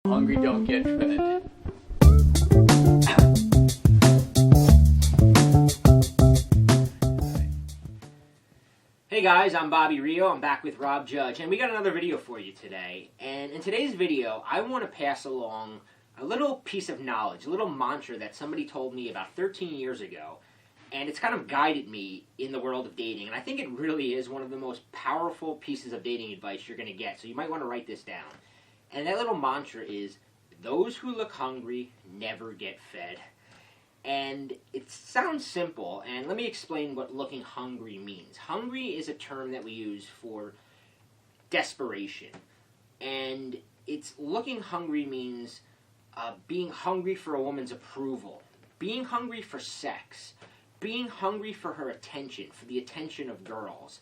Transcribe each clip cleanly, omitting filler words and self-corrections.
Hungry don't get fed. Hey guys, I'm Bobby Rio. I'm back with Rob Judge, and we got another video for you today. And in today's video, I want to pass along a little piece of knowledge, a little mantra that somebody told me about 13 years ago, and it's kind of guided me in the world of dating. And I think it really is one of the most powerful pieces of dating advice you're going to get, so you might want to write this down. And that little mantra is, those who look hungry never get fed. And it sounds simple, and let me explain what looking hungry means. Hungry is a term that we use for desperation. And it's looking hungry means being hungry for a woman's approval, being hungry for sex, being hungry for her attention, for the attention of girls.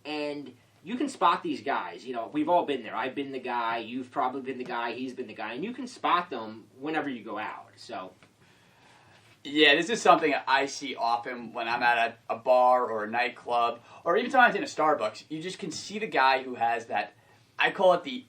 And you can spot these guys. You know, we've all been there. I've been the guy, you've probably been the guy, he's been the guy, and you can spot them whenever you go out. So Yeah, this is something I see often when I'm at a bar or a nightclub, or even sometimes in a Starbucks. You just can see the guy who has that, I call it the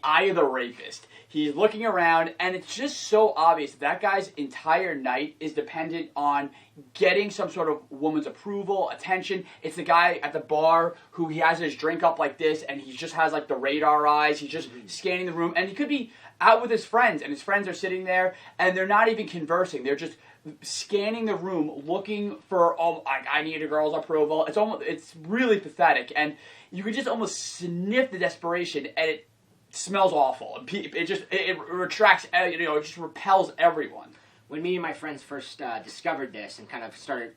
eye of the rapist. He's looking around, and it's just so obvious that guy's entire night is dependent on getting some sort of woman's approval, attention. It's the guy at the bar who he has his drink up like this, and he just has like the radar eyes. He's just scanning the room, and he could be out with his friends, and his friends are sitting there, and they're not even conversing. They're just scanning the room, looking for, I need a girl's approval. It's really pathetic, and you can just almost sniff the desperation, and it smells awful. It retracts, it just repels everyone. when me and my friends first discovered this and kind of started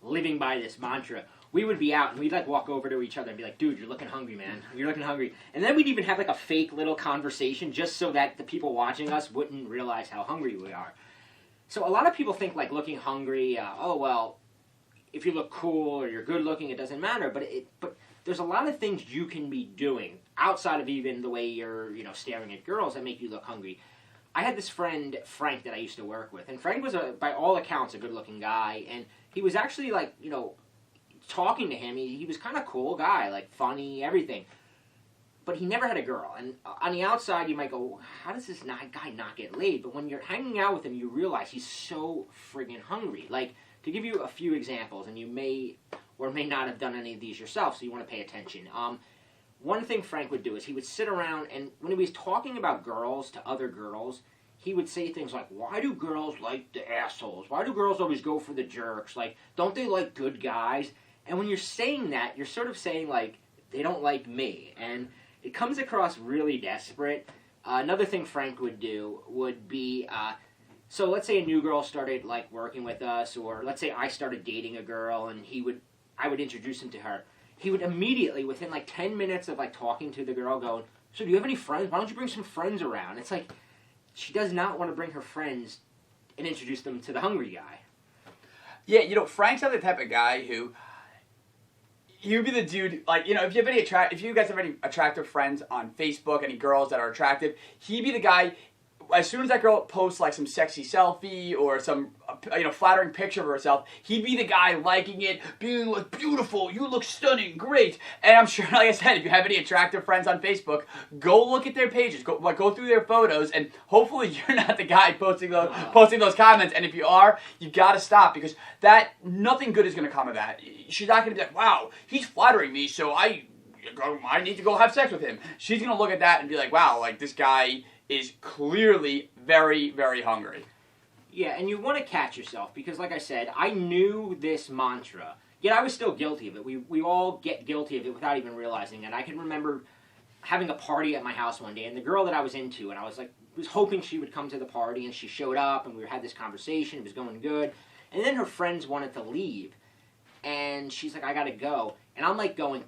living by this mantra, we would be out and we'd like walk over to each other and be like, dude, you're looking hungry, man. You're looking hungry. And then we'd even have like a fake little conversation just so that the people watching us wouldn't realize how hungry we are. So a lot of people think like looking hungry, oh, well, if you look cool or you're good looking, it doesn't matter. But there's a lot of things you can be doing outside of even the way you're, staring at girls that make you look hungry. I had this friend, Frank, that I used to work with. And Frank was, by all accounts, a good-looking guy. And he was actually, like, talking to him. He was kind of cool guy, like, funny, everything. But he never had a girl. And on the outside, you might go, how does this guy not get laid? But when you're hanging out with him, you realize he's so friggin' hungry. Like, to give you a few examples, and you may or may not have done any of these yourself, so you want to pay attention. One thing Frank would do is he would sit around, and when he was talking about girls to other girls, he would say things like, why do girls like the assholes? Why do girls always go for the jerks? Like, don't they like good guys? And when you're saying that, you're sort of saying, like, they don't like me. And it comes across really desperate. Another thing Frank would do would be, so let's say a new girl started, like, working with us, or let's say I started dating a girl, and I would introduce him to her. He would immediately, within like 10 minutes of like talking to the girl, going, so do you have any friends? Why don't you bring some friends around? It's like, she does not want to bring her friends and introduce them to the hungry guy. Yeah, Frank's not the type of guy who, he would be the dude, like, if you guys have any attractive friends on Facebook, any girls that are attractive, he'd be the guy, as soon as that girl posts like some sexy selfie or some flattering picture of herself, he'd be the guy liking it, being like, beautiful, you look stunning, great. And I'm sure, like I said, if you have any attractive friends on Facebook, go look at their pages, go through their photos, and hopefully you're not the guy posting those comments. And if you are, you gotta stop, because nothing good is gonna come of that. She's not gonna be like, wow, he's flattering me, so I need to go have sex with him. She's gonna look at that and be like, wow, like, this guy is clearly very, very hungry. Yeah, and you want to catch yourself, because like I said, I knew this mantra, yet I was still guilty of it. We all get guilty of it without even realizing it. I can remember having a party at my house one day, and the girl that I was into, and I was hoping she would come to the party, and she showed up, and we had this conversation, it was going good, and then her friends wanted to leave, and she's like, I gotta go, and I'm like going,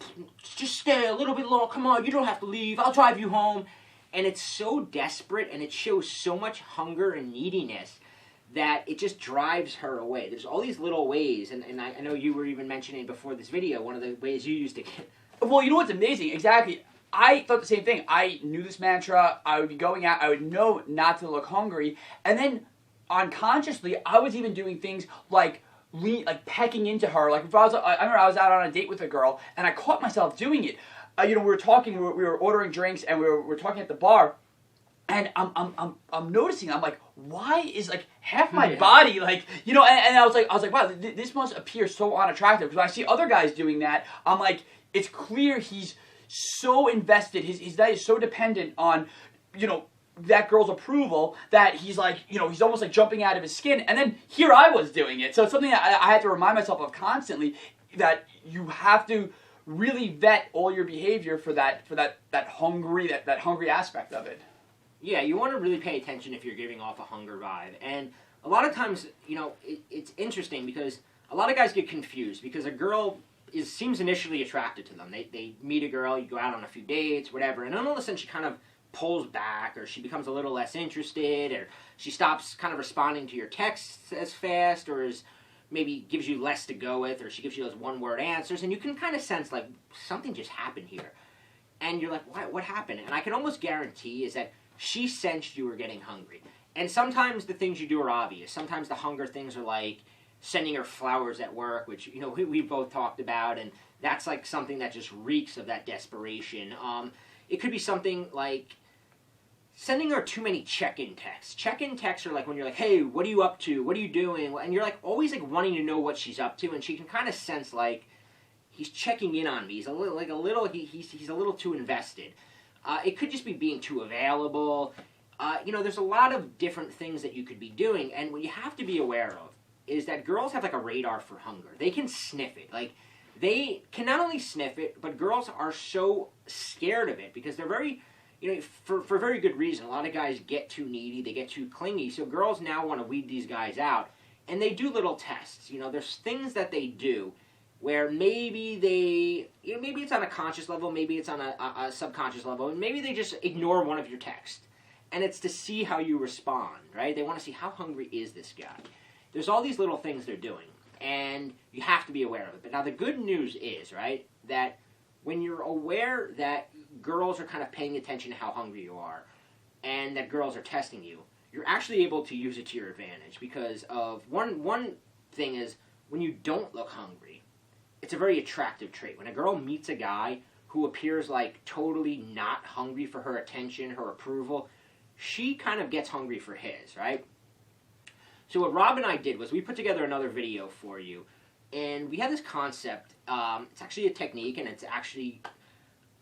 just stay a little bit longer, come on, you don't have to leave, I'll drive you home. And it's so desperate, and it shows so much hunger and neediness that it just drives her away. There's all these little ways, and I know you were even mentioning before this video, one of the ways you used to get... Well, you know what's amazing? Exactly. I thought the same thing. I knew this mantra. I would be going out. I would know not to look hungry. And then, unconsciously, I was even doing things like pecking into her. Like, I remember I was out on a date with a girl, and I caught myself doing it. We were talking, we were ordering drinks, and we were talking at the bar, And I'm noticing, I'm like, why is like half my body like, you know, and I was like, wow, this must appear so unattractive, because when I see other guys doing that, I'm like, it's clear he's so invested, his that is so dependent on, you know, that girl's approval, that he's like, you know, he's almost like jumping out of his skin. And then here I was doing it. So it's something that I had to remind myself of constantly, that you have to really vet all your behavior for that hungry aspect of it. Yeah, you want to really pay attention if you're giving off a hunger vibe. And a lot of times, you know, it's interesting because a lot of guys get confused because a girl seems initially attracted to them. They meet a girl, you go out on a few dates, whatever, and then all of a sudden she kind of pulls back, or she becomes a little less interested, or she stops kind of responding to your texts as fast, or maybe gives you less to go with, or she gives you those one-word answers, and you can kind of sense, like, something just happened here. And you're like, what happened? And I can almost guarantee is that she sensed you were getting hungry. And sometimes the things you do are obvious. Sometimes the hunger things are like sending her flowers at work, which, you know, we both talked about, and that's like something that just reeks of that desperation. It could be something like sending her too many check-in texts. Check-in texts are like when you're like, hey, what are you up to? What are you doing? And you're like always like wanting to know what she's up to, and she can kind of sense like he's checking in on me. He's a little he's a little too invested. It could just be being too available. You know, there's a lot of different things that you could be doing, and what you have to be aware of is that girls have like a radar for hunger. They can sniff it. Like, they can not only sniff it, but girls are so scared of it because they're very, you know, for very good reason. A lot of guys get too needy, they get too clingy, so girls now want to weed these guys out, and they do little tests. You know, there's things that they do where maybe you know, maybe it's on a conscious level, maybe it's on a subconscious level, and maybe they just ignore one of your texts. And it's to see how you respond, right? They want to see how hungry is this guy. There's all these little things they're doing, and you have to be aware of it. But now the good news is, right, that when you're aware that girls are kind of paying attention to how hungry you are, and that girls are testing you, you're actually able to use it to your advantage. Because of one thing is, when you don't look hungry, it's a very attractive trait. When a girl meets a guy who appears like totally not hungry for her attention, her approval, she kind of gets hungry for his, right? So what Rob and I did was we put together another video for you, and we had this concept. It's actually a technique, and it's actually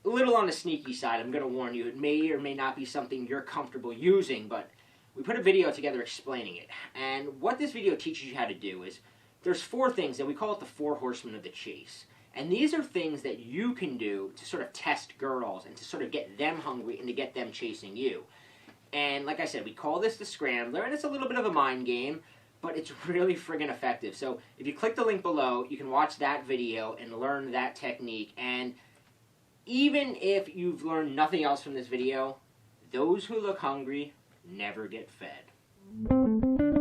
a little on the sneaky side. I'm going to warn you, it may or may not be something you're comfortable using, but we put a video together explaining it. And what this video teaches you how to do is, there's 4 things, and we call it the 4 horsemen of the chase. And these are things that you can do to sort of test girls and to sort of get them hungry and to get them chasing you. And like I said, we call this the Scrambler, and it's a little bit of a mind game, but it's really friggin' effective. So if you click the link below, you can watch that video and learn that technique. And even if you've learned nothing else from this video, those who look hungry never get fed.